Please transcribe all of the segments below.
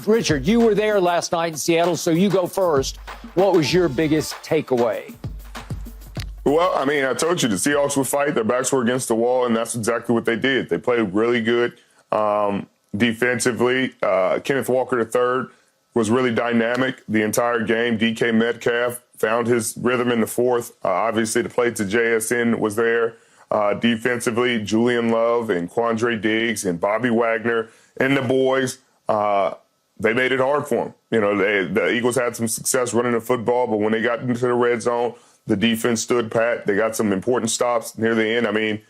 Richard, you were there last night in Seattle, so you go first. What was your biggest takeaway? Well, I mean, I told you the Seahawks would fight. Their backs were against the wall, and that's exactly what they did. They played really good defensively. Kenneth Walker III was really dynamic the entire game. DK Metcalf found his rhythm in the fourth. Obviously, the play to JSN was there. Defensively, Julian Love and Quandre Diggs and Bobby Wagner and the boys, they made it hard for him. You know, the Eagles had some success running the football, but when they got into the red zone, the defense stood pat. They got some important stops near the end. I mean,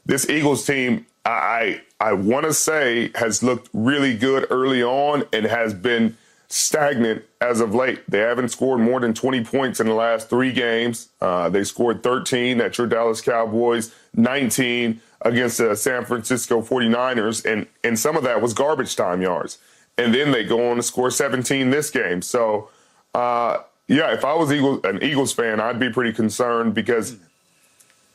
this Eagles team, I want to say, has looked really good early on and has been stagnant as of late. They haven't scored more than 20 points in the last 3 games. They scored 13 at your Dallas Cowboys, 19 against the San Francisco 49ers, and some of that was garbage time yards. And then they go on to score 17 this game. So, yeah, if I was an Eagles fan, I'd be pretty concerned because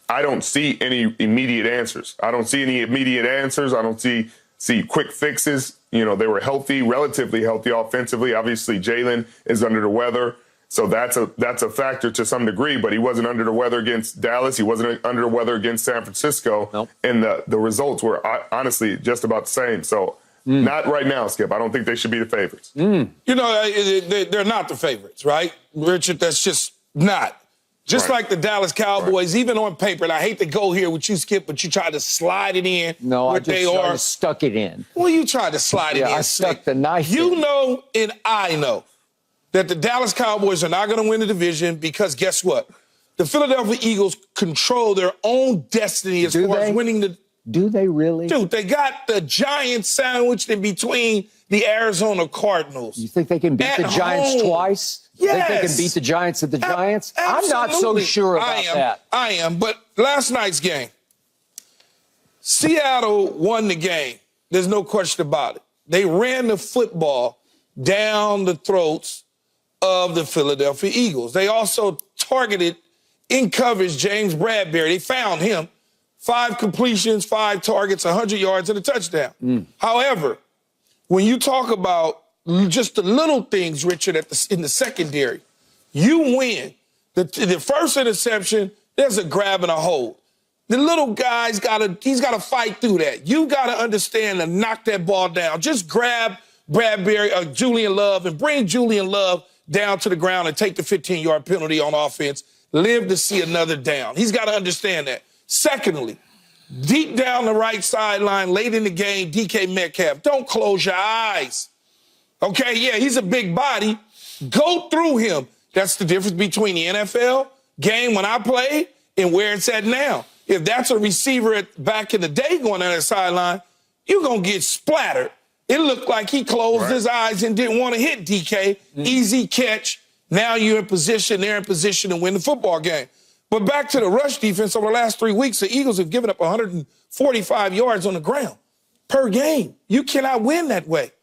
I don't see any immediate answers. I don't see quick fixes. You know, they were healthy, relatively healthy offensively. Obviously, Jalen is under the weather. So that's a factor to some degree, but he wasn't under the weather against Dallas. He wasn't under the weather against San Francisco. Nope. And the results were honestly just about the same. So not right now, Skip. I don't think they should be the favorites. You know, they're not the favorites, right? Richard, that's just not. Just like the Dallas Cowboys, even on paper, and I hate to go here with you, Skip, but you tried to slide it in. No, I just stuck it in. Well, you tried to slide it in. I stuck the knife You in. know and I know that the Dallas Cowboys are not going to win the division because guess what? The Philadelphia Eagles control their own destiny as far as winning the... Do they really? Dude, they got the Giants sandwiched in between the Arizona Cardinals. You think they can beat the Giants twice? Yes. You think they can beat the Giants at the Giants? Absolutely. I'm not so sure about that. I am. But last night's game, Seattle won the game. There's no question about it. They ran the football down the throats of the Philadelphia Eagles. They also targeted in coverage James Bradbury. They found him. 5 completions, 5 targets, 100 yards, and a touchdown. However, when you talk about just the little things, Richard, in the secondary, you win. The first interception, there's a grab and a hold. The little guy's he's got to fight through that. You got to understand to knock that ball down. Just grab Bradbury or Julian Love and bring Julian Love down to the ground and take the 15-yard penalty on offense. Live to see another down. He's got to understand that. Secondly, deep down the right sideline, late in the game, DK Metcalf, don't close your eyes. Okay, yeah, he's a big body. Go through him. That's the difference between the NFL game when I played and where it's at now. If that's a receiver back in the day going on that sideline, you're going to get splattered. It looked like he closed his eyes and didn't want to hit DK. Easy catch. Now you're in position, they're in position to win the football game. But back to the rush defense, over the last 3 weeks, the Eagles have given up 145 yards on the ground per game. You cannot win that way.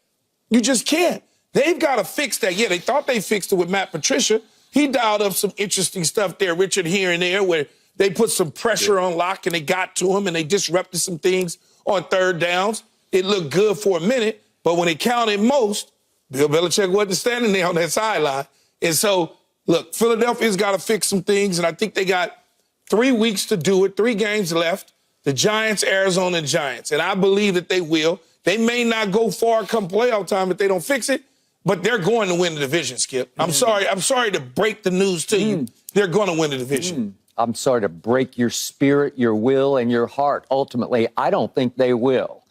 You just can't. They've got to fix that. Yeah, they thought they fixed it with Matt Patricia. He dialed up some interesting stuff there, Richard, here and there, where they put some pressure on Locke and they got to him and they disrupted some things on third downs. It looked good for a minute, but when it counted most, Bill Belichick wasn't standing there on that sideline. And so, look, Philadelphia's got to fix some things, and I think they got 3 weeks to do it, 3 games left. The Giants, Arizona Giants, and I believe that they will. They may not go far come playoff time if they don't fix it, but they're going to win the division, Skip. I'm sorry to break the news to you. They're going to win the division. I'm sorry to break your spirit, your will, and your heart. Ultimately, I don't think they will.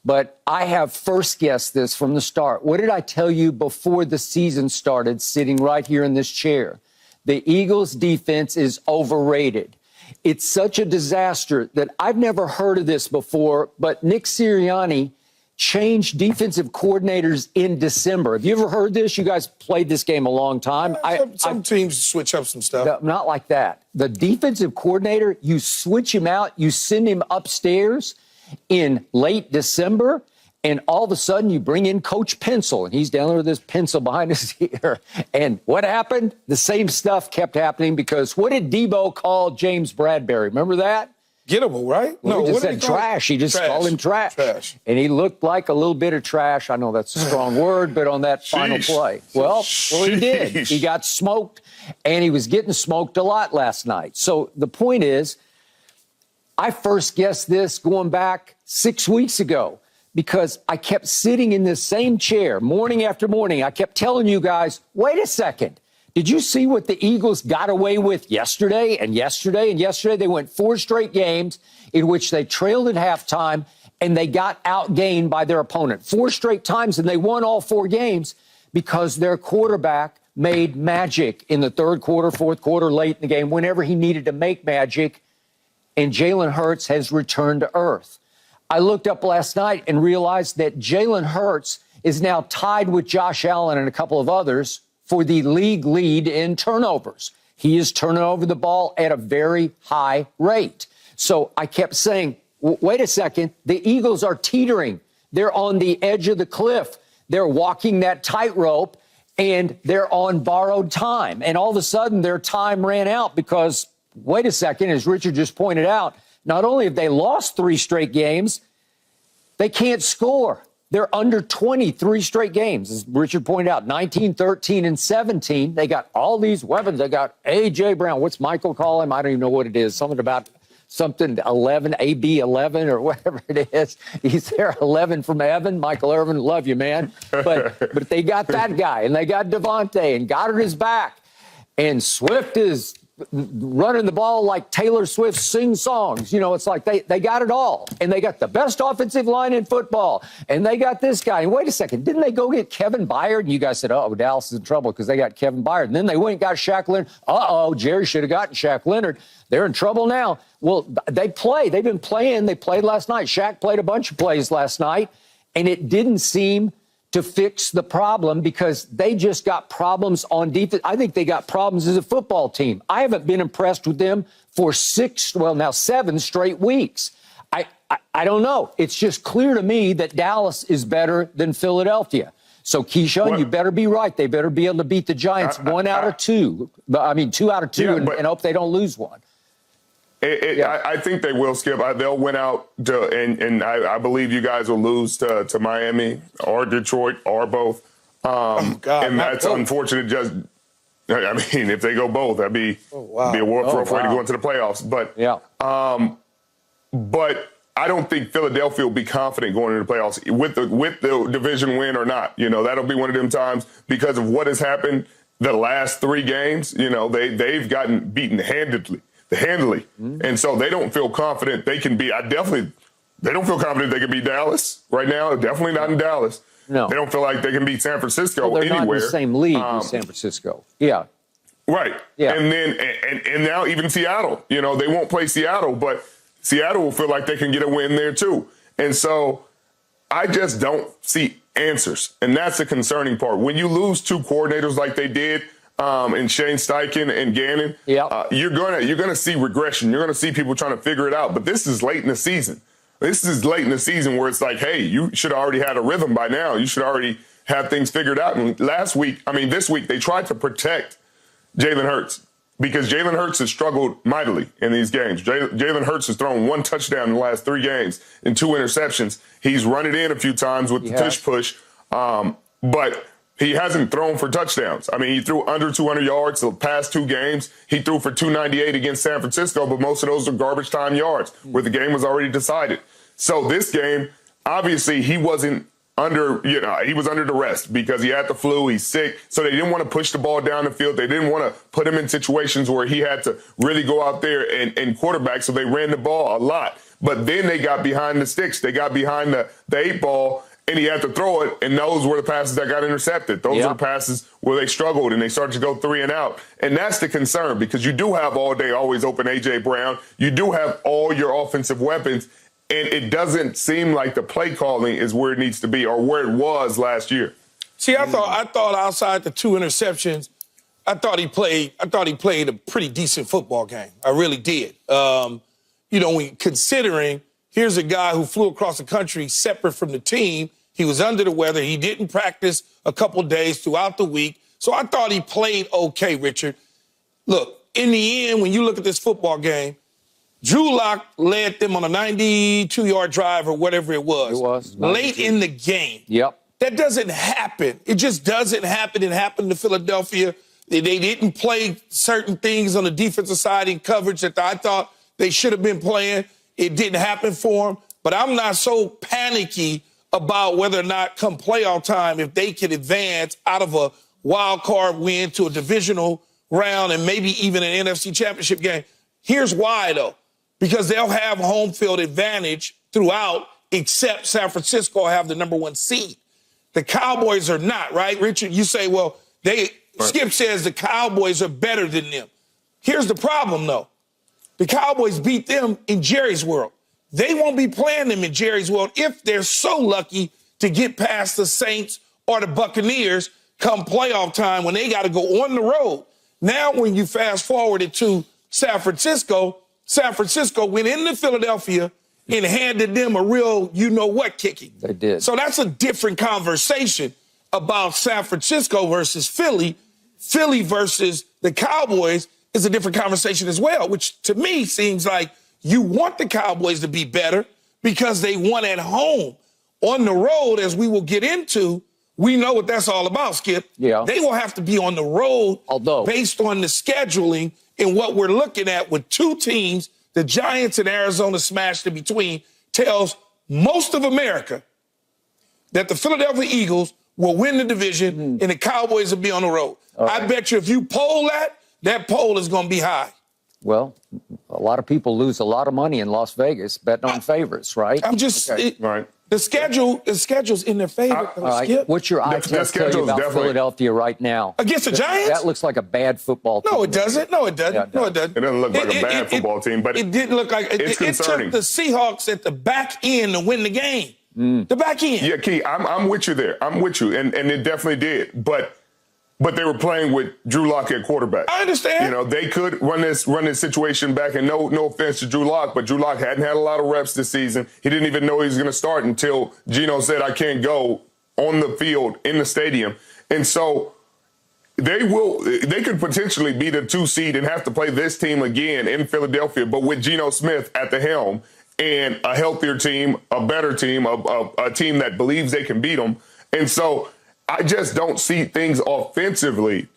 But I have first guessed this from the start. What did I tell you before the season started, sitting right here in this chair? The Eagles' defense is overrated. It's such a disaster that I've never heard of this before, but Nick Sirianni changed defensive coordinators in December. Have you ever heard this? You guys played this game a long time. Some teams switch up some stuff. No, not like that. The defensive coordinator, you switch him out, you send him upstairs in late December, and all of a sudden you bring in Coach Pencil, and he's down there with this pencil behind his ear. And what happened? The same stuff kept happening because what did Debo call James Bradbury? Remember that? Gettable, right? Well, No, he just what did said he call trash. He just called him trash. Trash. And he looked like a little bit of trash. I know that's a strong word, but on that final play. Well, he did. He got smoked, and he was getting smoked a lot last night. So the point is, I first guessed this going back 6 weeks ago because I kept sitting in this same chair morning after morning. I kept telling you guys, wait a second. Did you see what the Eagles got away with yesterday and yesterday and yesterday? They went 4 straight games in which they trailed at halftime and they got outgained by their opponent 4 straight times, and they won all 4 games because their quarterback made magic in the third quarter, fourth quarter, late in the game, whenever he needed to make magic, and Jalen Hurts has returned to earth. I looked up last night and realized that Jalen Hurts is now tied with Josh Allen and a couple of others for the league lead in turnovers. He is turning over the ball at a very high rate. So I kept saying, wait a second, the Eagles are teetering. They're on the edge of the cliff. They're walking that tightrope, and they're on borrowed time. And all of a sudden, their time ran out because, wait a second, as Richard just pointed out, not only have they lost 3 straight games, they can't score. They're under 23 straight games, as Richard pointed out, 19, 13, and 17. They got all these weapons. They got A.J. Brown. What's Michael call him? I don't even know what it is. Something about something 11, AB 11 or whatever it is. He's there 11 from Evan. Michael Irvin, love you, man. But they got that guy, and they got Devontae, and Goddard is back. And Swift is running the ball like Taylor Swift sings songs. You know, it's like they got it all. And they got the best offensive line in football. And they got this guy. And wait a second, didn't they go get Kevin Byard? And you guys said, oh, Dallas is in trouble because they got Kevin Byard. And then they went and got Shaq Leonard. Uh-oh, Jerry should have gotten Shaq Leonard. They're in trouble now. Well, they play. They've been playing. They played last night. Shaq played a bunch of plays last night. And it didn't seem to fix the problem because they just got problems on defense. I think they got problems as a football team. I haven't been impressed with them for 7 straight weeks. I don't know. It's just clear to me that Dallas is better than Philadelphia. So, Keyshawn, you better be right. They better be able to beat the Giants 1 out of 2. I mean, 2 out of 2 and hope they don't lose one. I think they will, Skip. They'll win out, and I believe you guys will lose to Miami or Detroit or both. And that's unfortunate. Just, I mean, if they go both, that'd be a war for to go into the playoffs. But but I don't think Philadelphia will be confident going into the playoffs with the division win or not. You know, that'll be one of them times because of what has happened the last 3 games. You know, they've gotten beaten handily. And so they don't feel confident they can beat. They don't feel confident they can beat Dallas right now. Definitely not in Dallas. No. They don't feel like they can beat San Francisco they're anywhere. Not in the same league as San Francisco. Yeah. Right. Yeah. And then and now even Seattle. You know, they won't play Seattle, but Seattle will feel like they can get a win there too. And so I just don't see answers. And that's the concerning part. When you lose 2 coordinators like they did, and Shane Steichen and Gannon, you're gonna see regression. You're gonna see people trying to figure it out. But this is late in the season. This is late in the season where it's like, hey, you should have already had a rhythm by now. You should already have things figured out. And this week, they tried to protect Jalen Hurts because Jalen Hurts has struggled mightily in these games. Jalen Hurts has thrown 1 touchdown in the last 3 games and 2 interceptions. He's run it in a few times with the tush push, but he hasn't thrown for touchdowns. I mean, he threw under 200 yards the past 2 games. He threw for 298 against San Francisco, but most of those are garbage time yards where the game was already decided. So this game, obviously, he wasn't under, he was under duress because he had the flu, he's sick. So they didn't want to push the ball down the field. They didn't want to put him in situations where he had to really go out there and quarterback. So they ran the ball a lot. But then they got behind the sticks. They got behind the 8 ball. And he had to throw it, and those were the passes that got intercepted. Those are the passes where they struggled, and they started to go 3 and out. And that's the concern because you do have all day, always open A.J. Brown. You do have all your offensive weapons, and it doesn't seem like the play calling is where it needs to be or where it was last year. See, I thought outside the 2 interceptions, I thought he played a pretty decent football game. I really did. Considering here's a guy who flew across the country separate from the team. He was under the weather. He didn't practice a couple days throughout the week. So I thought he played okay, Richard. Look, in the end, when you look at this football game, Drew Lock led them on a 92-yard drive or whatever it was. It was. Late in the game. Yep. That doesn't happen. It just doesn't happen. It happened to Philadelphia. They didn't play certain things on the defensive side in coverage that I thought they should have been playing. It didn't happen for them. But I'm not so panicky about whether or not come playoff time, if they can advance out of a wild card win to a divisional round and maybe even an NFC championship game. Here's why, though. Because they'll have home field advantage throughout, except San Francisco have the number 1 seed. The Cowboys are not, right? Richard, you say, well, Skip says the Cowboys are better than them. Here's the problem, though. The Cowboys beat them in Jerry's world. They won't be playing them in Jerry's world if they're so lucky to get past the Saints or the Buccaneers come playoff time when they got to go on the road. Now, when you fast forward it to San Francisco went into Philadelphia and handed them a real you-know-what kicking. They did. So that's a different conversation about San Francisco versus Philly. Philly versus the Cowboys is a different conversation as well, which to me seems like you want the Cowboys to be better because they won at home. On the road, as we will get into, we know what that's all about, Skip. Yeah. They will have to be on the road based on the scheduling and what we're looking at with 2 teams, the Giants and Arizona smashed in between, tells most of America that the Philadelphia Eagles will win the division and the Cowboys will be on the road. Right. I bet you if you poll that poll is going to be high. Well, a lot of people lose a lot of money in Las Vegas betting on favorites, right? I'm just right. The schedule's in their favor. Right. What's your eye test tell you about Philadelphia right now? Against the Giants? That looks like a bad football team. No, it doesn't. No, it doesn't. Yeah, no, it doesn't. It doesn't look like a bad football team, but it didn't look like it's concerning. It took the Seahawks at the back end to win the game. The back end. Yeah, Key, I'm with you there. I'm with you, and it definitely did. But they were playing with Drew Lock at quarterback. I understand. You know, they could run this situation back, and no offense to Drew Lock, but Drew Lock hadn't had a lot of reps this season. He didn't even know he was going to start until Geno said, I can't go on the field in the stadium. And so they could potentially be the 2 seed and have to play this team again in Philadelphia, but with Geno Smith at the helm and a healthier team, a better team, a team that believes they can beat them. And so I just don't see things offensively.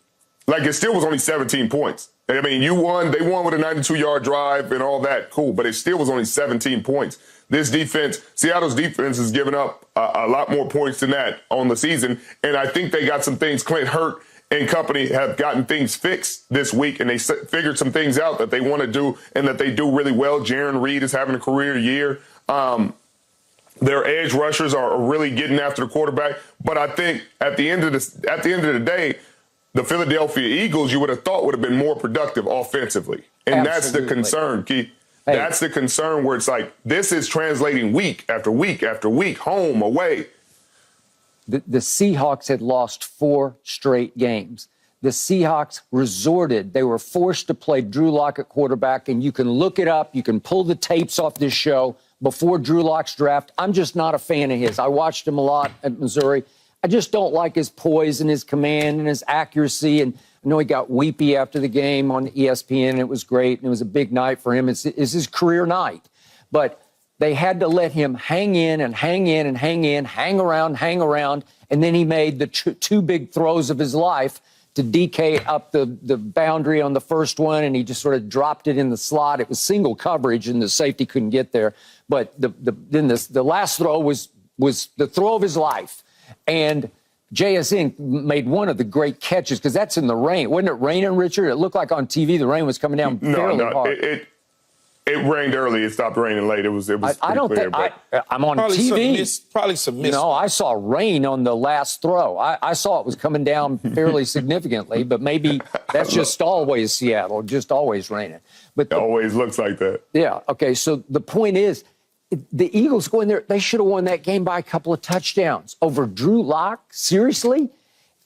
Like, it still was only 17 points. I mean, they won with a 92-yard drive and all that, cool, but it still was only 17 points. This defense, Seattle's defense has given up a lot more points than that on the season, and I think they got some things. Clint Hurt and company have gotten things fixed this week, and they figured some things out that they want to do and that they do really well. Jaron Reed is having a career year. Their edge rushers are really getting after the quarterback. But I think at the end of the day, the Philadelphia Eagles, you would have thought would have been more productive offensively. And That's the concern, Keith. Hey. That's the concern where it's like this is translating week after week after week, home, away. The Seahawks had lost 4 straight games. The Seahawks they were forced to play Drew Lock at quarterback, and you can look it up. You can pull the tapes off this show before Drew Lock's draft. I'm just not a fan of his. I watched him a lot at Missouri. I just don't like his poise and his command and his accuracy. And I know he got weepy after the game on ESPN. It was great, and it was a big night for him. It's his career night. But they had to let him hang in and hang in and hang around, and then he made the 2 big throws of his life to DK up the boundary on the first one, and he just sort of dropped it in the slot. It was single coverage, and the safety couldn't get there. But then the last throw was the throw of his life. And JSN made one of the great catches, because that's in the rain. Wasn't it raining, Richard? It looked like on TV the rain was coming down fairly hard. It rained early. It stopped raining late. It was. I don't clear, think I'm on TV. Probably some mist. No, I saw rain on the last throw. I saw it was coming down fairly significantly, but maybe that's just always Seattle, just always raining. But it always looks like that. Yeah. Okay. So the point is, the Eagles go in there. They should have won that game by a couple of touchdowns over Drew Lock. Seriously.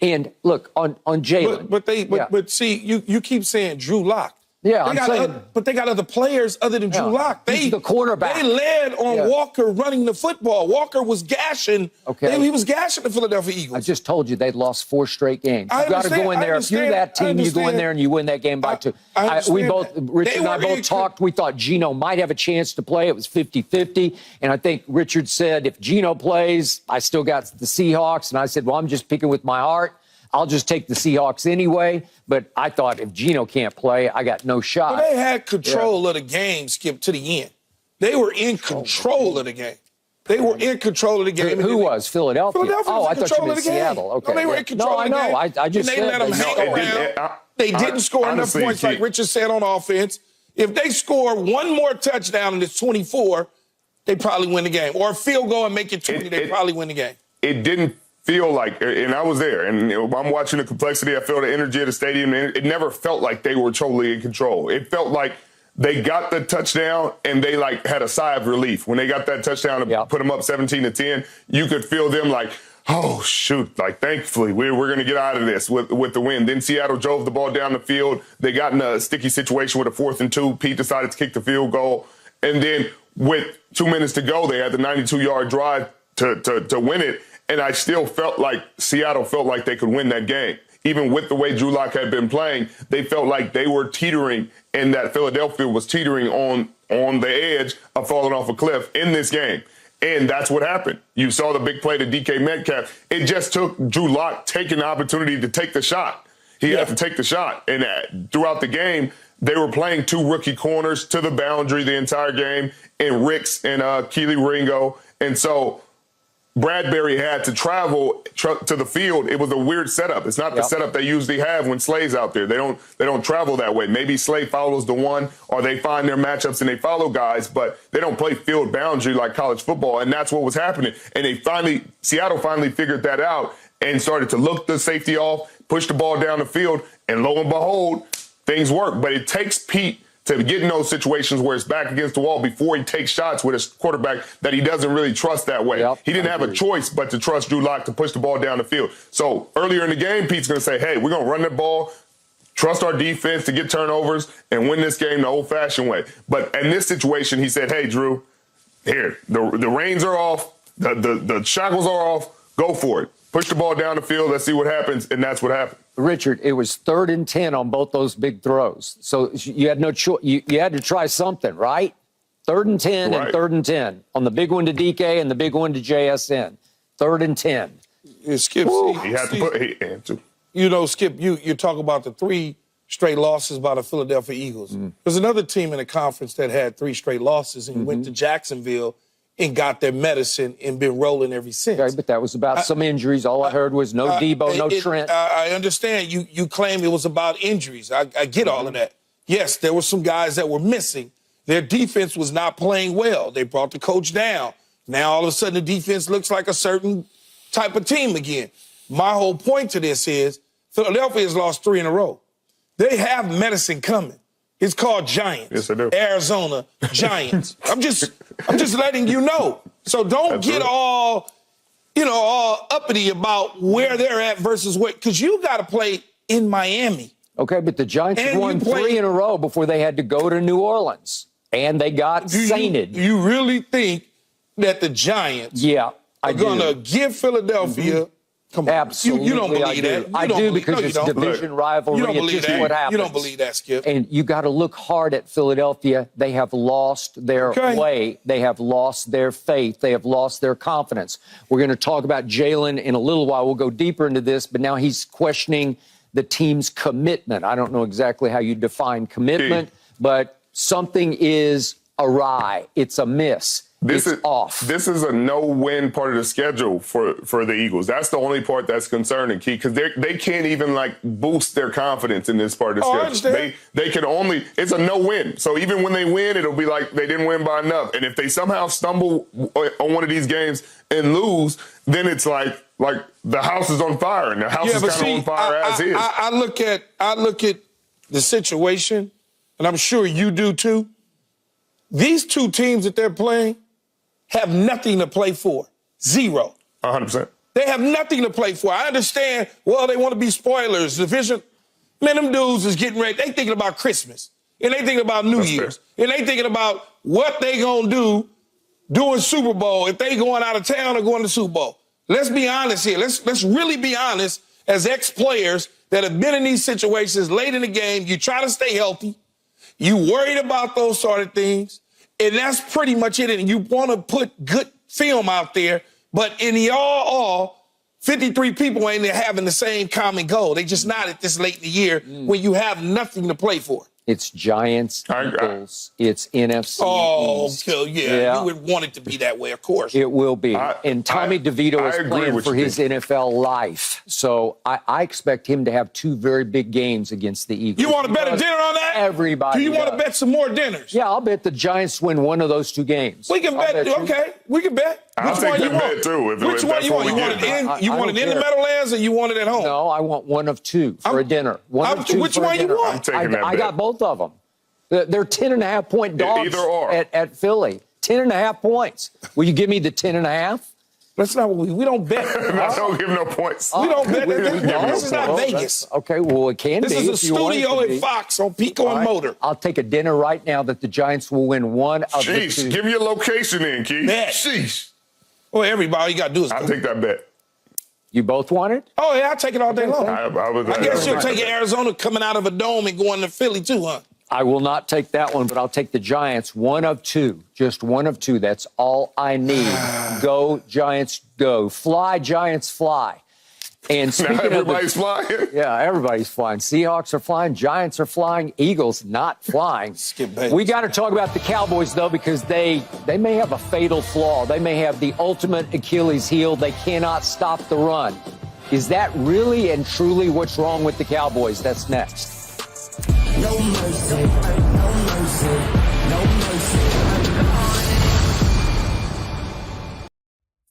And look on Jalen. But see, you keep saying Drew Lock. Yeah, I'm saying. But they got other players other than Drew Lock. He's the quarterback. They led on Walker running the football. Walker was gashing. Okay. He was gashing the Philadelphia Eagles. I just told you they'd lost 4 straight games. You got to go in there. If you're that team, you go in there and you win that game by 2. Richard and I both talked. We thought Geno might have a chance to play. It was 50-50. And I think Richard said, if Geno plays, I still got the Seahawks. And I said, well, I'm just picking with my heart. I'll just take the Seahawks anyway. But I thought if Geno can't play, I got no shot. Well, they had control of the game, Skip, to the end. They were in control of the game. They were in control of the game. Who was? Philadelphia? Philadelphia I thought you meant Seattle. Okay. No, they were in control of the game. No, I know. I just said they let them hang around. They didn't score enough points, like Richard said, on offense. If they score one more touchdown and it's 24, they probably win the game. Or a field goal and make it 20, they probably win the game. It didn't feel like, and I was there, and I'm watching the complexity. I felt the energy of the stadium, and it never felt like they were totally in control. It felt like they got the touchdown, and they had a sigh of relief. When they got that touchdown to put them up 17-10, you could feel them like, oh, shoot, thankfully, we're going to get out of this with the win. Then Seattle drove the ball down the field. They got in a sticky situation with a 4th and 2. Pete decided to kick the field goal. And then with 2 minutes to go, they had the 92-yard drive to win it. And I still felt like Seattle felt like they could win that game. Even with the way Drew Lock had been playing, they felt like they were teetering and that Philadelphia was teetering on the edge of falling off a cliff in this game. And that's what happened. You saw the big play to DK Metcalf. It just took Drew Lock taking the opportunity to take the shot. He had to take the shot. And throughout the game, they were playing 2 rookie corners to the boundary the entire game, and Ricks and Keely Ringo. And so Bradbury had to travel to the field. It was a weird setup. It's not the setup they usually have when Slay's out there. They don't travel that way. Maybe Slay follows the one, or they find their matchups and they follow guys, but they don't play field boundary like college football, and that's what was happening. And Seattle finally figured that out and started to look the safety off, push the ball down the field, and lo and behold, things work. But it takes Pete to get in those situations where it's back against the wall before he takes shots with a quarterback that he doesn't really trust that way. He didn't have a choice but to trust Drew Lock to push the ball down the field. So earlier in the game, Pete's going to say, hey, we're going to run the ball, trust our defense to get turnovers, and win this game the old-fashioned way. But in this situation, he said, hey, Drew, here, the reins are off, the shackles are off, go for it. Push the ball down the field, let's see what happens, and that's what happened. Richard, it was 3rd and 10 on both those big throws. So you had no choice. You had to try something, right? 3rd and 10 and 3rd and 10 on the big one to DK and the big one to JSN. 3rd and 10. Skip, he had to put. You know, Skip, you talk about the 3 straight losses by the Philadelphia Eagles. There's another team in the conference that had 3 straight losses and went to Jacksonville and got their medicine and been rolling ever since. Okay, but that was about some injuries. All I heard was no Debo, no Trent. I understand you claim it was about injuries. I get all of that. Yes, there were some guys that were missing. Their defense was not playing well. They brought the coach down. Now all of a sudden the defense looks like a certain type of team again. My whole point to this is Philadelphia has lost 3 in a row. They have medicine coming. It's called Giants. Yes, I do. Arizona Giants. I'm just letting you know. So don't get all uppity about where they're at versus where, because you got to play in Miami. Okay, but the Giants won 3 in a row before they had to go to New Orleans, and they got sainted. You really think that the Giants are going to give Philadelphia Come on. Absolutely. You don't believe that. I do because it's a division rivalry. You don't believe that. What happens. You don't believe that, Skip. And you got to look hard at Philadelphia. They have lost their way. They have lost their faith. They have lost their confidence. We're going to talk about Jalen in a little while. We'll go deeper into this, but now he's questioning the team's commitment. I don't know exactly how you define commitment, but something is awry. It's amiss. It's off. This is a no-win part of the schedule for the Eagles. That's the only part that's concerning, Key, because they can't even boost their confidence in this part of the schedule. I understand. They can only – it's a no-win. So even when they win, it'll be like they didn't win by enough. And if they somehow stumble on one of these games and lose, then it's like the house is on fire, and the house is kind of on fire as is. I look at the situation, and I'm sure you do too. These two teams that they're playing have nothing to play for. Zero. 100%. They have nothing to play for. I understand, well, they want to be spoilers. Division, man, them dudes is getting ready. They thinking about Christmas. and they thinking about New Year's, and they thinking about what they gonna do during Super Bowl if they going out of town or going to Super Bowl. Let's be honest here. Let's really be honest as ex-players that have been in these situations late in the game. You try to stay healthy. You worried about those sort of things, and that's pretty much it. And you want to put good film out there, but in the all, 53 people ain't having the same common goal. They just not at this late in the year when you have nothing to play for. It's Giants, Eagles, it's NFC East. Yeah, you would want it to be that way, of course. It will be. And Tommy DeVito is playing for his NFL life. So I expect him to have 2 very big games against the Eagles. You want to bet a dinner on that? Everybody Do you want to bet some more dinners? Yeah, I'll bet the Giants win one of those 2 games. We can bet. Okay, we can bet. I'll take that bet, too. Which one you want? You want it in the Meadowlands or you want it at home? No, I want one of 2 for a dinner. One of 2 which for one a dinner. you want? I'm taking that bet. I got both of them. They're 10.5-point dogs Either or. at Philly. 10.5 points. Will you give me the 10.5? That's not what we don't bet. I don't give no points. We don't bet. This is not Well, Vegas. Okay, well, it can This be. is a if you want it studio to at be. Fox on Pico and Motor. I'll take a dinner right now that the Giants will win one of the 2. Give me your location in, Keith. Bet. Sheesh. Well, everybody, all you got to do is I'll go. take that bet. You both want it? Oh, yeah, I'll take it all day long. I guess you'll take Arizona coming out of a dome and going to Philly, too, huh? I will not take that one, but I'll take the Giants. One of 2. Just one of 2. That's all I need. Go, Giants, go. Fly, Giants, fly. And speaking now everybody's flying. Yeah, everybody's flying. Seahawks are flying. Giants are flying. Eagles not flying. We got to talk about the Cowboys, though, because they may have a fatal flaw. They may have the ultimate Achilles heel. They cannot stop the run. Is that really and truly what's wrong with the Cowboys? That's next. No mercy, no mercy, no mercy.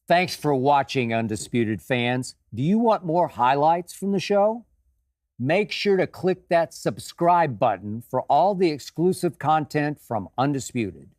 Thanks for watching, Undisputed fans. Do you want more highlights from the show? Make sure to click that subscribe button for all the exclusive content from Undisputed.